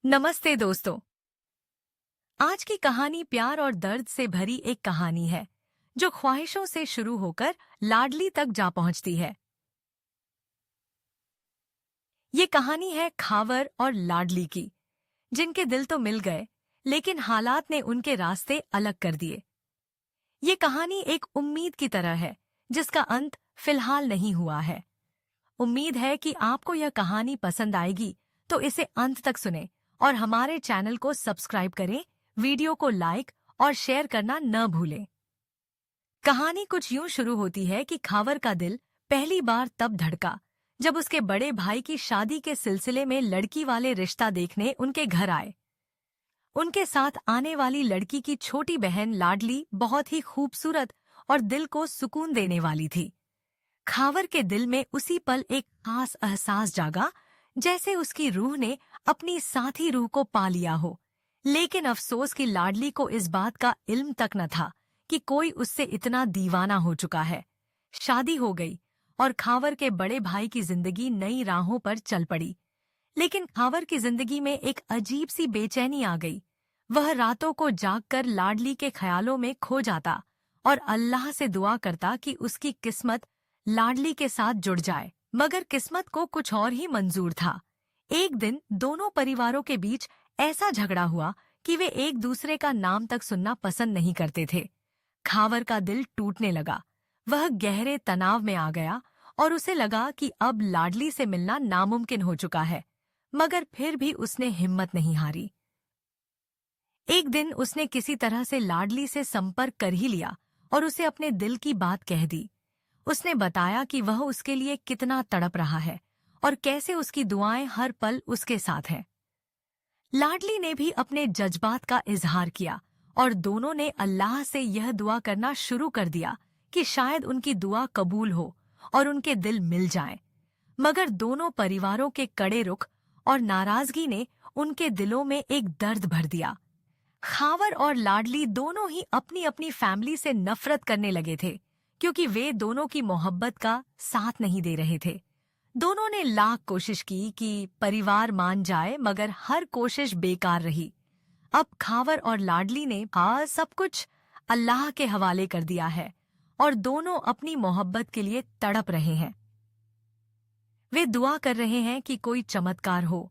नमस्ते दोस्तों। आज की कहानी प्यार और दर्द से भरी एक कहानी है जो ख्वाहिशों से शुरू होकर लाडली तक जा पहुंचती है। ये कहानी है खावर और लाडली की, जिनके दिल तो मिल गए लेकिन हालात ने उनके रास्ते अलग कर दिए। ये कहानी एक उम्मीद की तरह है जिसका अंत फिलहाल नहीं हुआ है। उम्मीद है कि आपको यह कहानी पसंद आएगी, तो इसे अंत तक सुने और हमारे चैनल को सब्सक्राइब करें, वीडियो को लाइक और शेयर करना न भूलें। कहानी कुछ यूं शुरू होती है कि खावर का दिल पहली बार तब धड़का जब उसके बड़े भाई की शादी के सिलसिले में लड़की वाले रिश्ता देखने उनके घर आए। उनके साथ आने वाली लड़की की छोटी बहन लाडली बहुत ही खूबसूरत और दिल को सुकून देने वाली थी। खावर के दिल में उसी पल एक खास एहसास जागा, जैसे उसकी रूह ने अपनी साथी रूह को पा लिया हो। लेकिन अफसोस कि लाडली को इस बात का इल्म तक न था कि कोई उससे इतना दीवाना हो चुका है। शादी हो गई और खावर के बड़े भाई की जिंदगी नई राहों पर चल पड़ी। लेकिन खावर की जिंदगी में एक अजीब सी बेचैनी आ गई। वह रातों को जागकर लाडली के ख्यालों में खो जाता और अल्लाह से दुआ करता कि उसकी किस्मत लाडली के साथ जुड़ जाए। मगर किस्मत को कुछ और ही मंजूर था। एक दिन दोनों परिवारों के बीच ऐसा झगड़ा हुआ कि वे एक दूसरे का नाम तक सुनना पसंद नहीं करते थे। खावर का दिल टूटने लगा। वह गहरे तनाव में आ गया और उसे लगा कि अब लाडली से मिलना नामुमकिन हो चुका है। मगर फिर भी उसने हिम्मत नहीं हारी। एक दिन उसने किसी तरह से लाडली से संपर्क कर ही लिया और उसे अपने दिल की बात कह दी। उसने बताया कि वह उसके लिए कितना तड़प रहा है और कैसे उसकी दुआएं हर पल उसके साथ हैं। लाडली ने भी अपने जज्बात का इजहार किया और दोनों ने अल्लाह से यह दुआ करना शुरू कर दिया कि शायद उनकी दुआ कबूल हो और उनके दिल मिल जाएं। मगर दोनों परिवारों के कड़े रुख और नाराजगी ने उनके दिलों में एक दर्द भर दिया। खावर और लाडली दोनों ही अपनी अपनी फैमिली से नफरत करने लगे थे, क्योंकि वे दोनों की मोहब्बत का साथ नहीं दे रहे थे। दोनों ने लाख कोशिश की कि परिवार मान जाए, मगर हर कोशिश बेकार रही। अब खावर और लाडली ने सब कुछ अल्लाह के हवाले कर दिया है और दोनों अपनी मोहब्बत के लिए तड़प रहे हैं। वे दुआ कर रहे हैं कि कोई चमत्कार हो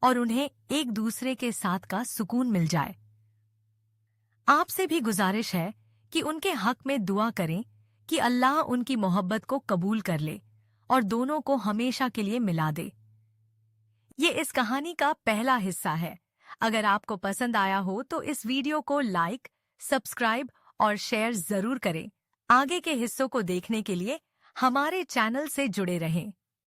और उन्हें एक दूसरे के साथ का सुकून मिल जाए। आपसे भी गुजारिश है कि उनके हक में दुआ करें कि अल्लाह उनकी मोहब्बत को कबूल कर ले और दोनों को हमेशा के लिए मिला दे। ये इस कहानी का पहला हिस्सा है। अगर आपको पसंद आया हो तो इस वीडियो को लाइक, सब्सक्राइब और शेयर जरूर करें। आगे के हिस्सों को देखने के लिए हमारे चैनल से जुड़े रहें।